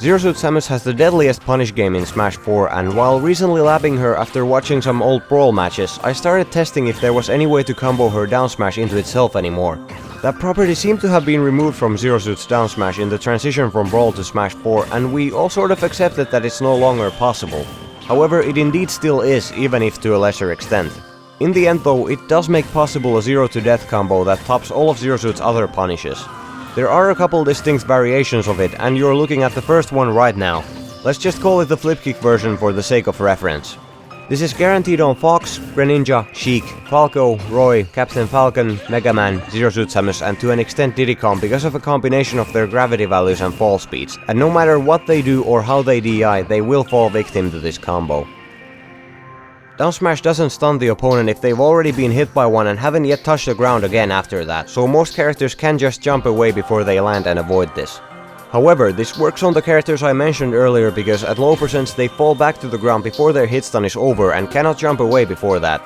Zero Suit Samus has the deadliest punish game in Smash 4, and while recently labbing her after watching some old Brawl matches, I started testing if there was any way to combo her down smash into itself anymore. That property seemed to have been removed from Zero Suit's down smash in the transition from Brawl to Smash 4, and we all sort of accepted that it's no longer possible. However, it indeed still is, even if to a lesser extent. In the end though, it does make possible a 0 to death combo that tops all of Zero Suit's other punishes. There are a couple distinct variations of it, and you're looking at the first one right now. Let's just call it the flip kick version for the sake of reference. This is guaranteed on Fox, Greninja, Sheik, Falco, Roy, Captain Falcon, Mega Man, Zero Suit Samus, and to an extent Diddy Kong because of a combination of their gravity values and fall speeds, and no matter what they do or how they DI, they will fall victim to this combo. Down smash doesn't stun the opponent if they've already been hit by one and haven't yet touched the ground again after that, so most characters can just jump away before they land and avoid this. However, this works on the characters I mentioned earlier because at low percents they fall back to the ground before their hit stun is over and cannot jump away before that.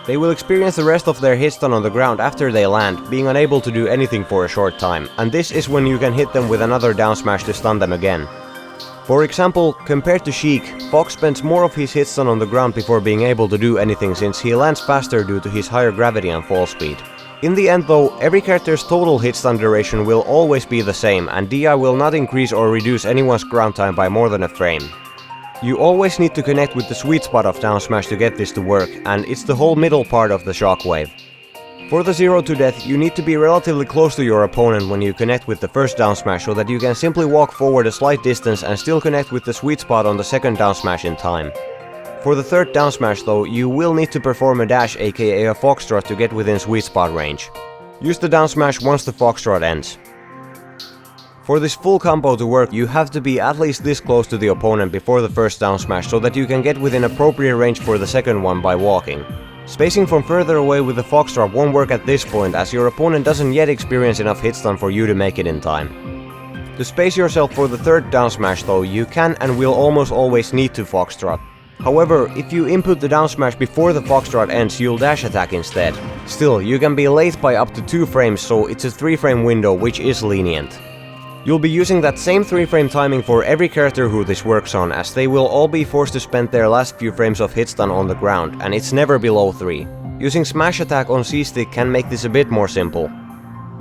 They will experience the rest of their hit stun on the ground after they land, being unable to do anything for a short time, and this is when you can hit them with another down smash to stun them again. For example, compared to Sheik, Fox spends more of his hit stun on the ground before being able to do anything since he lands faster due to his higher gravity and fall speed. In the end though, every character's total hit stun duration will always be the same, and DI will not increase or reduce anyone's ground time by more than a frame. You always need to connect with the sweet spot of down smash to get this to work, and it's the whole middle part of the shockwave. For the 0 to death, you need to be relatively close to your opponent when you connect with the first down smash so that you can simply walk forward a slight distance and still connect with the sweet spot on the second down smash in time. For the third down smash though, you will need to perform a dash aka a foxtrot to get within sweet spot range. Use the down smash once the foxtrot ends. For this full combo to work, you have to be at least this close to the opponent before the first down smash so that you can get within appropriate range for the second one by walking. Spacing from further away with the foxtrot won't work at this point as your opponent doesn't yet experience enough hit stun for you to make it in time. To space yourself for the third down smash though, you can and will almost always need to foxtrot. However, if you input the down smash before the foxtrot ends, you'll dash attack instead. Still, you can be late by up to 2 frames, so it's a 3-frame window which is lenient. You'll be using that same 3-frame timing for every character who this works on, as they will all be forced to spend their last few frames of hit stun on the ground, and it's never below 3. Using smash attack on C-stick can make this a bit more simple.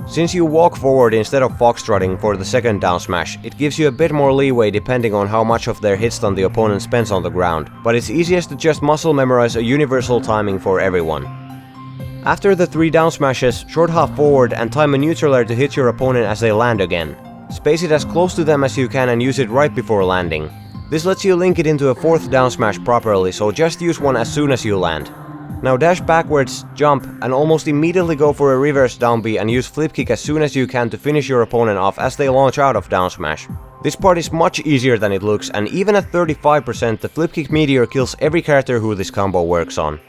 Since you walk forward instead of foxtrotting for the second down smash, it gives you a bit more leeway depending on how much of their hit stun the opponent spends on the ground, but it's easiest to just muscle memorize a universal timing for everyone. After the 3 down smashes, short hop forward and time a neutral air to hit your opponent as they land again. Space it as close to them as you can and use it right before landing. This lets you link it into a 4th down smash properly, so just use one as soon as you land. Now dash backwards, jump, and almost immediately go for a reverse down B and use flip kick as soon as you can to finish your opponent off as they launch out of down smash. This part is much easier than it looks, and even at 35% the flip kick meteor kills every character who this combo works on.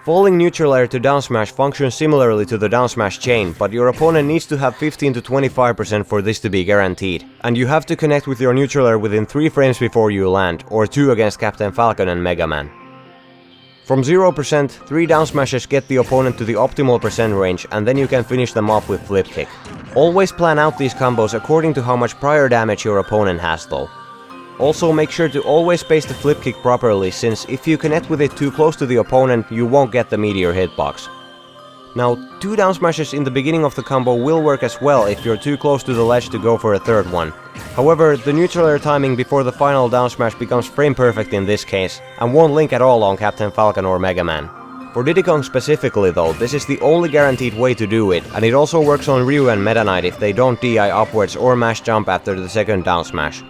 Falling neutral air to down smash functions similarly to the down smash chain, but your opponent needs to have 15 to 25% for this to be guaranteed, and you have to connect with your neutral air within 3 frames before you land, or 2 against Captain Falcon and Mega Man. From 0%, 3 down smashes get the opponent to the optimal percent range, and then you can finish them off with flip kick. Always plan out these combos according to how much prior damage your opponent has though. Also make sure to always space the flip kick properly, since if you connect with it too close to the opponent, you won't get the meteor hitbox. Now, 2 down smashes in the beginning of the combo will work as well if you're too close to the ledge to go for a third one. However, the neutral air timing before the final down smash becomes frame perfect in this case, and won't link at all on Captain Falcon or Mega Man. For Diddy Kong specifically though, this is the only guaranteed way to do it, and it also works on Ryu and Meta Knight if they don't DI upwards or mash jump after the second down smash.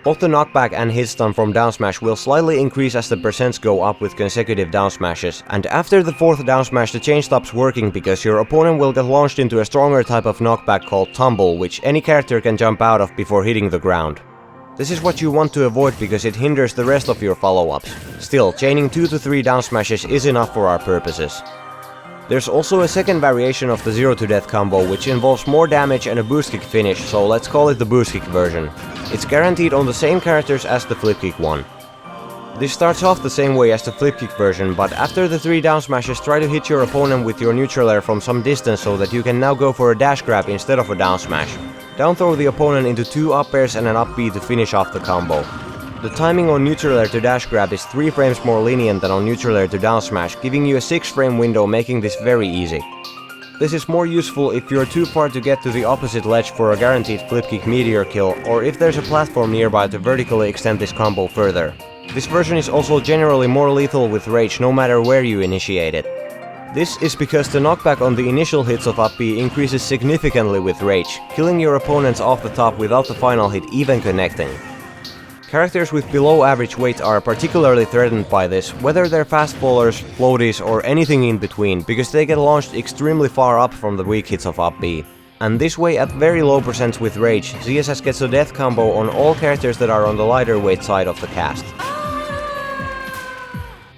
Both the knockback and hit stun from down smash will slightly increase as the percents go up with consecutive down smashes, and after the 4th down smash the chain stops working because your opponent will get launched into a stronger type of knockback called tumble, which any character can jump out of before hitting the ground. This is what you want to avoid because it hinders the rest of your follow-ups. Still, chaining 2 to 3 down smashes is enough for our purposes. There's also a second variation of the 0 to death combo which involves more damage and a boost kick finish, so let's call it the boost kick version. It's guaranteed on the same characters as the flip kick one. This starts off the same way as the flip kick version, but after the 3 down smashes try to hit your opponent with your neutral air from some distance so that you can now go for a dash grab instead of a down smash. Down throw the opponent into 2 up airs and an up B to finish off the combo. The timing on neutral air to dash grab is 3 frames more lenient than on neutral air to down smash, giving you a 6 frame window, making this very easy. This is more useful if you're too far to get to the opposite ledge for a guaranteed flip kick meteor kill, or if there's a platform nearby to vertically extend this combo further. This version is also generally more lethal with rage no matter where you initiate it. This is because the knockback on the initial hits of up B increases significantly with rage, killing your opponents off the top without the final hit even connecting. Characters with below average weight are particularly threatened by this, whether they're fast fallers, floaties, or anything in between, because they get launched extremely far up from the weak hits of up B. And this way, at very low percents with rage, ZSS gets a death combo on all characters that are on the lighter weight side of the cast.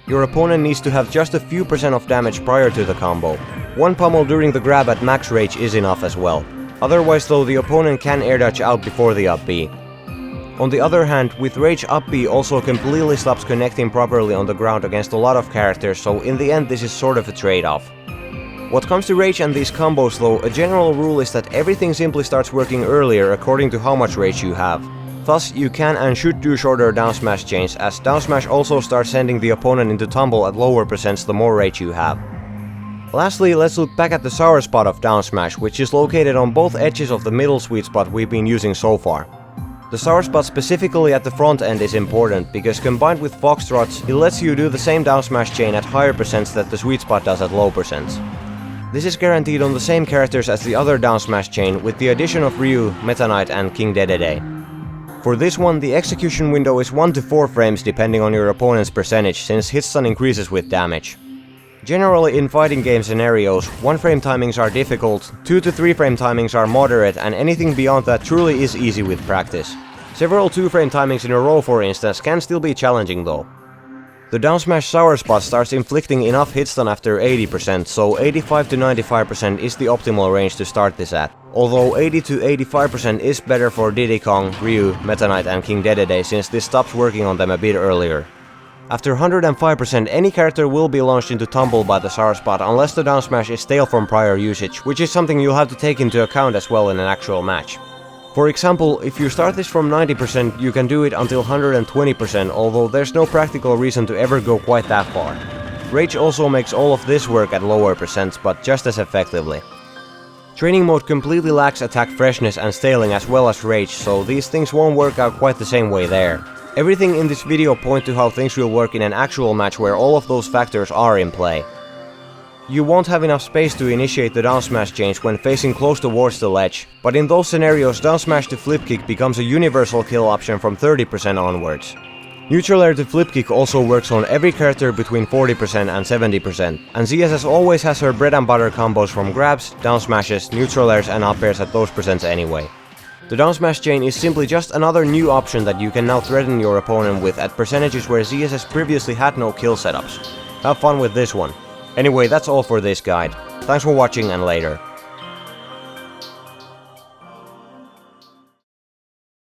Your opponent needs to have just a few percent of damage prior to the combo. 1 pummel during the grab at max rage is enough as well. Otherwise though, the opponent can air dodge out before the up B. On the other hand, with rage up B also completely stops connecting properly on the ground against a lot of characters, so in the end this is sort of a trade-off. What comes to rage and these combos though, a general rule is that everything simply starts working earlier according to how much rage you have. Thus, you can and should do shorter down smash chains, as down smash also starts sending the opponent into tumble at lower percents the more rage you have. Lastly, let's look back at the sour spot of down smash, which is located on both edges of the middle sweet spot we've been using so far. The sour spot specifically at the front end is important, because combined with foxtrots, it lets you do the same down smash chain at higher percents that the sweet spot does at low percents. This is guaranteed on the same characters as the other down smash chain, with the addition of Ryu, Meta Knight and King Dedede. For this one, the execution window is 1 to 4 frames depending on your opponent's percentage, since hit stun increases with damage. Generally in fighting game scenarios, 1 frame timings are difficult, 2 to 3 frame timings are moderate, and anything beyond that truly is easy with practice. Several 2 frame timings in a row, for instance, can still be challenging though. The down smash sour spot starts inflicting enough hit stun after 80%, so 85 to 95% is the optimal range to start this at. Although 80 to 85% is better for Diddy Kong, Ryu, Meta Knight and King Dedede, since this stops working on them a bit earlier. After 105%, any character will be launched into tumble by the sour spot unless the down smash is stale from prior usage, which is something you'll have to take into account as well in an actual match. For example, if you start this from 90%, you can do it until 120%, although there's no practical reason to ever go quite that far. Rage also makes all of this work at lower percents, but just as effectively. Training mode completely lacks attack freshness and staling as well as rage, so these things won't work out quite the same way there. Everything in this video point to how things will work in an actual match where all of those factors are in play. You won't have enough space to initiate the down smash chains when facing close towards the ledge, but in those scenarios down smash to flip kick becomes a universal kill option from 30% onwards. Neutral air to flip kick also works on every character between 40% and 70%, and ZSS always has her bread and butter combos from grabs, down smashes, neutral airs and up airs at those percents anyway. The down smash chain is simply just another new option that you can now threaten your opponent with at percentages where ZSS previously had no kill setups. Have fun with this one. Anyway, that's all for this guide. Thanks for watching and later.